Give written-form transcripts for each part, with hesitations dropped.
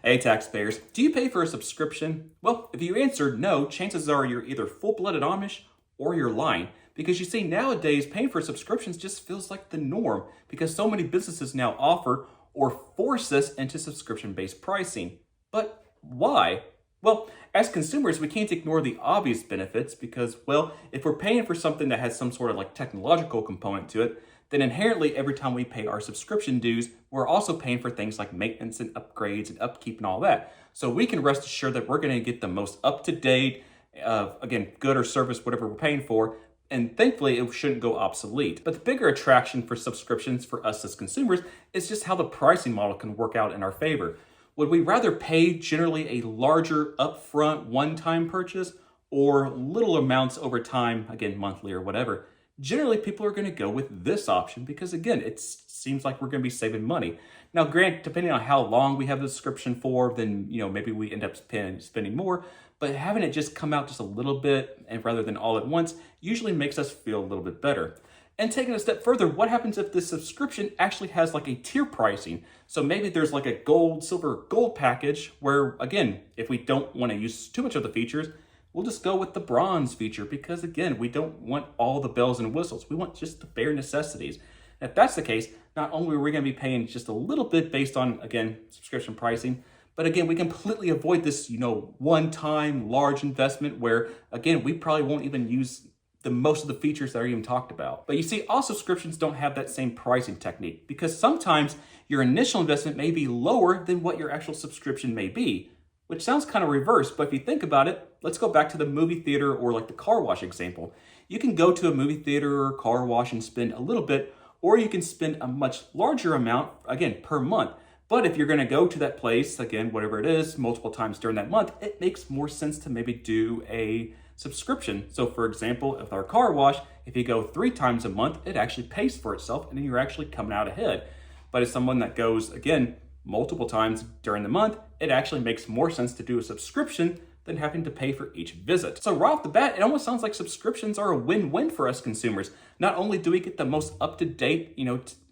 Hey taxpayers, do you pay for a subscription? Well, if you answered no, chances are you're either full-blooded Amish or you're lying. Because you see, nowadays paying for subscriptions just feels like the norm because so many businesses now offer or force us into subscription-based pricing. But why? Well, as consumers, we can't ignore the obvious benefits because, well, if we're paying for something that has some sort of like technological component to it, then inherently every time we pay our subscription dues, we're also paying for things like maintenance and upgrades and upkeep and all that. So we can rest assured that we're going to get the most up-to-date, again, good or service, whatever we're paying for, and thankfully it shouldn't go obsolete. But the bigger attraction for subscriptions for us as consumers is just how the pricing model can work out in our favor. Would we rather pay generally a larger upfront one-time purchase or little amounts over time, again, monthly or whatever? Generally, people are going to go with this option because, again, it seems like we're going to be saving money. Now, granted, depending on how long we have the subscription for, then, maybe we end up spending more. But having it just come out just a little bit and rather than all at once usually makes us feel a little bit better. And taking a step further, what happens if the subscription actually has like a tier pricing? So maybe there's like a gold, silver, gold package where, again, if we don't want to use too much of the features, we'll just go with the bronze feature because, again, we don't want all the bells and whistles. We want just the bare necessities. And if that's the case, not only are we going to be paying just a little bit based on, again, subscription pricing, but again, we completely avoid this, one-time large investment where, again, we probably won't even use the most of the features that are even talked about. But you see, all subscriptions don't have that same pricing technique because sometimes your initial investment may be lower than what your actual subscription may be, which sounds kind of reverse, but if you think about it, let's go back to the movie theater or like the car wash example. You can go to a movie theater or car wash and spend a little bit, or you can spend a much larger amount, again, per month. But if you're going to go to that place, again, whatever it is, multiple times during that month, it makes more sense to maybe do a subscription. So for example, with our car wash, if you go 3 times a month, it actually pays for itself and then you're actually coming out ahead. But as someone that goes, again, multiple times during the month, it actually makes more sense to do a subscription than having to pay for each visit. So right off the bat, it almost sounds like subscriptions are a win-win for us consumers. Not only do we get the most up-to-date,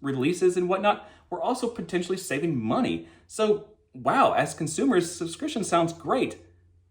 releases and whatnot, we're also potentially saving money. So wow, as consumers, subscription sounds great.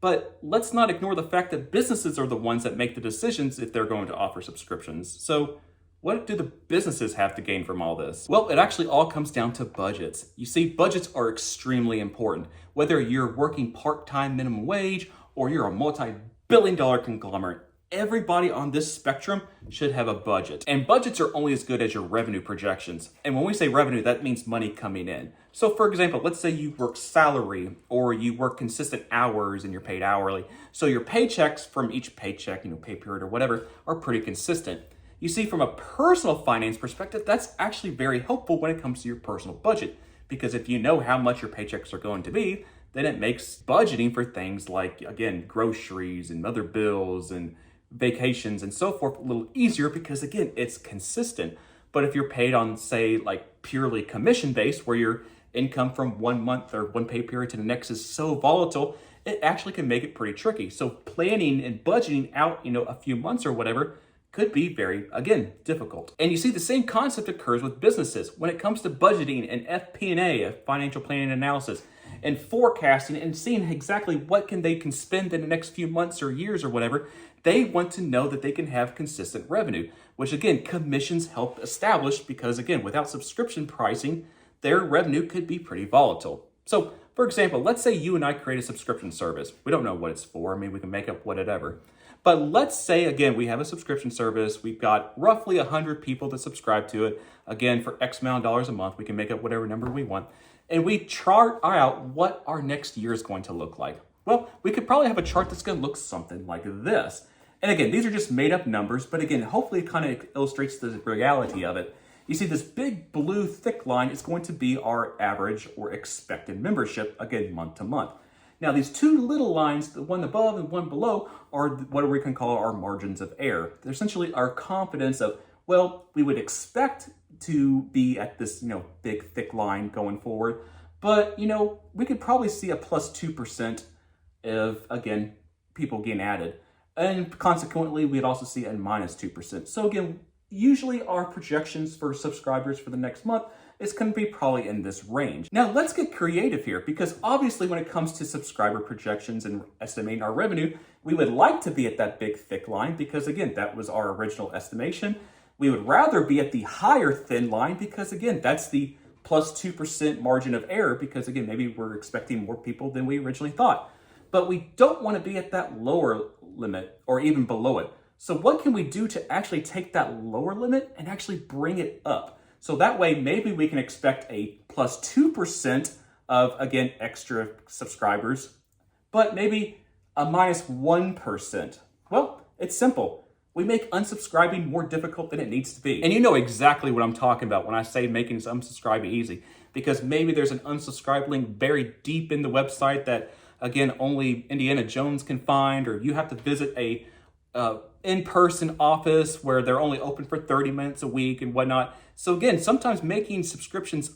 But let's not ignore the fact that businesses are the ones that make the decisions if they're going to offer subscriptions. So what do the businesses have to gain from all this? Well, it actually all comes down to budgets. You see, budgets are extremely important. Whether you're working part-time minimum wage or you're a multi-billion-dollar conglomerate, everybody on this spectrum should have a budget. And budgets are only as good as your revenue projections. And when we say revenue, that means money coming in. So for example, let's say you work salary or you work consistent hours and you're paid hourly. So your paychecks from each paycheck, pay period or whatever, are pretty consistent. You see, from a personal finance perspective, that's actually very helpful when it comes to your personal budget. Because if you know how much your paychecks are going to be, then it makes budgeting for things like, again, groceries and other bills and vacations and so forth a little easier because, again, it's consistent. But if you're paid on, say, like purely commission-based, where your income from 1 month or one pay period to the next is so volatile, it actually can make it pretty tricky. So planning and budgeting out, a few months or whatever could be very, again, difficult. And you see the same concept occurs with businesses. When it comes to budgeting and FP&A, financial planning analysis, and forecasting and seeing exactly what they can spend in the next few months or years or whatever, they want to know that they can have consistent revenue, which again, commissions help establish because again, without subscription pricing, their revenue could be pretty volatile. So for example, let's say you and I create a subscription service. We don't know what it's for. We can make up whatever. But let's say, again, we have a subscription service. We've got roughly 100 people that subscribe to it. Again, for X amount of dollars a month, we can make up whatever number we want. And we chart out what our next year is going to look like. Well, we could probably have a chart that's going to look something like this. And again, these are just made up numbers, but again, hopefully it kind of illustrates the reality of it. You see this big blue thick line is going to be our average or expected membership, again, month to month. Now, these two little lines, the one above and one below, are what we can call our margins of error. They're essentially our confidence of, well, we would expect to be at this, big thick line going forward, but, we could probably see a plus 2% of, again, people getting added. And consequently, we'd also see a minus 2%. So again, usually our projections for subscribers for the next month it's going to be probably in this range. Now let's get creative here, because obviously when it comes to subscriber projections and estimating our revenue, we would like to be at that big thick line because again, that was our original estimation. We would rather be at the higher thin line because again, that's the plus 2% margin of error because again, maybe we're expecting more people than we originally thought. But we don't want to be at that lower limit or even below it. So what can we do to actually take that lower limit and actually bring it up? So that way, maybe we can expect a plus 2% of, again, extra subscribers, but maybe a minus 1%. Well, it's simple. We make unsubscribing more difficult than it needs to be. And you know exactly what I'm talking about when I say making unsubscribing easy, because maybe there's an unsubscribe link buried deep in the website that, again, only Indiana Jones can find, or you have to visit a in-person office where they're only open for 30 minutes a week and whatnot. So again, sometimes making subscriptions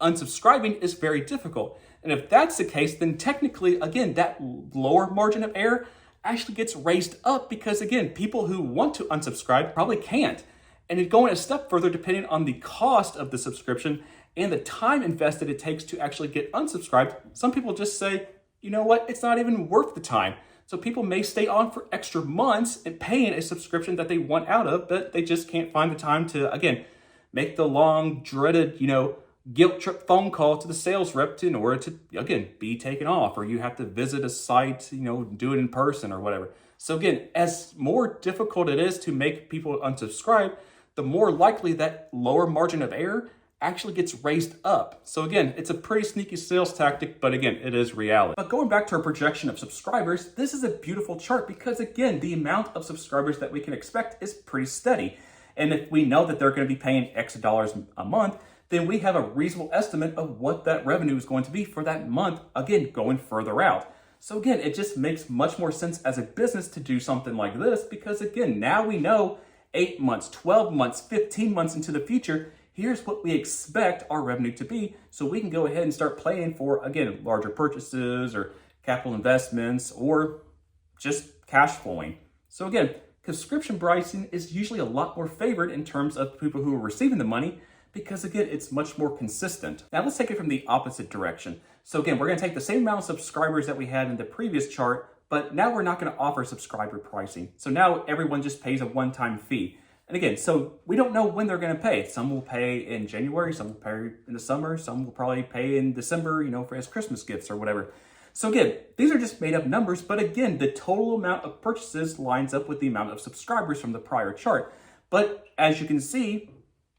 unsubscribing is very difficult. And if that's the case, then technically, again, that lower margin of error actually gets raised up because again, people who want to unsubscribe probably can't. And it going a step further, depending on the cost of the subscription and the time invested it takes to actually get unsubscribed, some people just say, you know what, it's not even worth the time. So people may stay on for extra months and paying a subscription that they want out of, but they just can't find the time to, again, make the long, dreaded, guilt trip phone call to the sales rep in order to, again, be taken off, or you have to visit a site, do it in person or whatever. So again, as more difficult it is to make people unsubscribe, the more likely that lower margin of error actually gets raised up. So again, it's a pretty sneaky sales tactic, but again, it is reality. But going back to our projection of subscribers, this is a beautiful chart because again, the amount of subscribers that we can expect is pretty steady. And if we know that they're going to be paying X dollars a month, then we have a reasonable estimate of what that revenue is going to be for that month, again, going further out. So again, it just makes much more sense as a business to do something like this because again, now we know 8 months, 12 months, 15 months into the future, here's what we expect our revenue to be, so we can go ahead and start planning for, again, larger purchases or capital investments or just cash flowing. So again, subscription pricing is usually a lot more favored in terms of people who are receiving the money because again, it's much more consistent. Now let's take it from the opposite direction. So again, we're gonna take the same amount of subscribers that we had in the previous chart, but now we're not gonna offer subscriber pricing. So now everyone just pays a one-time fee. And again, so we don't know when they're going to pay. Some will pay in January, some will pay in the summer, some will probably pay in December, for as Christmas gifts or whatever. So again, these are just made up numbers, but again, the total amount of purchases lines up with the amount of subscribers from the prior chart. But as you can see,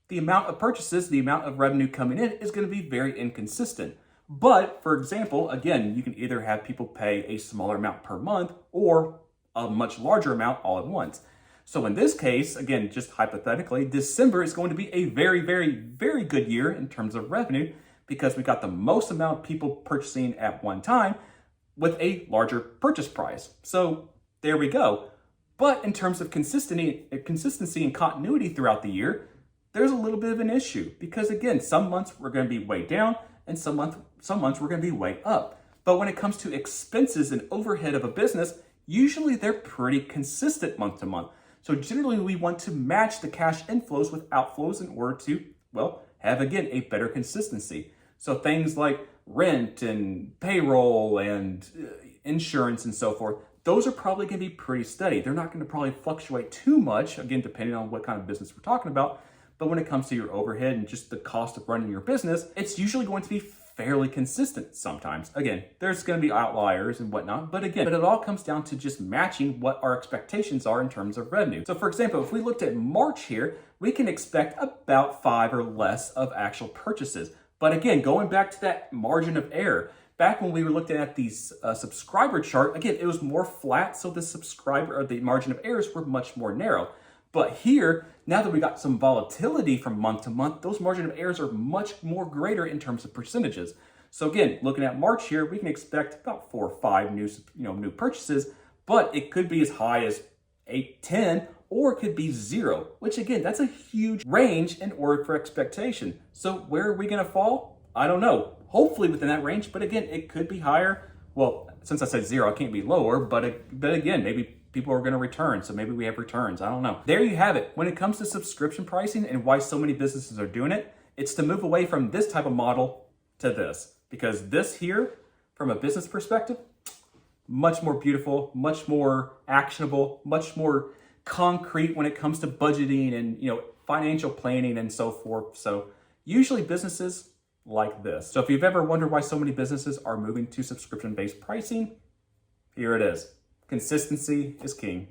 the amount of purchases, the amount of revenue coming in is going to be very inconsistent. But for example, again, you can either have people pay a smaller amount per month or a much larger amount all at once. So in this case, again, just hypothetically, December is going to be a very, very, very good year in terms of revenue because we got the most amount of people purchasing at one time with a larger purchase price. So there we go. But in terms of consistency and continuity throughout the year, there's a little bit of an issue because again, some months we're going to be way down and some months we're going to be way up. But when it comes to expenses and overhead of a business, usually they're pretty consistent month to month. So generally we want to match the cash inflows with outflows in order to, have again, a better consistency. So things like rent and payroll and insurance and so forth, those are probably going to be pretty steady. They're not going to probably fluctuate too much, again, depending on what kind of business we're talking about. But when it comes to your overhead and just the cost of running your business, it's usually going to be fairly consistent sometimes. Again, there's going to be outliers and whatnot, but it all comes down to just matching what our expectations are in terms of revenue. So for example, if we looked at March here, we can expect about 5 or less of actual purchases. But again, going back to that margin of error, back when we were looking at the subscriber chart, again, it was more flat, so the margin of errors were much more narrow. But here, now that we got some volatility from month to month, those margin of errors are much more greater in terms of percentages. So again, looking at March here, we can expect about 4 or 5 new purchases, but it could be as high as 8, 10, or it could be 0, which again, that's a huge range in order for expectation. So where are we going to fall? I don't know. Hopefully within that range, but again, it could be higher. Well, since I said 0, it can't be lower, but again, maybe people are going to return, so maybe we have returns. I don't know. There you have it. When it comes to subscription pricing and why so many businesses are doing it, It's to move away from this type of model to this, because this here, from a business perspective, much more beautiful, much more actionable, much more concrete when it comes to budgeting and, financial planning and so forth. So usually businesses like this. So if you've ever wondered why so many businesses are moving to subscription-based pricing, here it is. Consistency is king.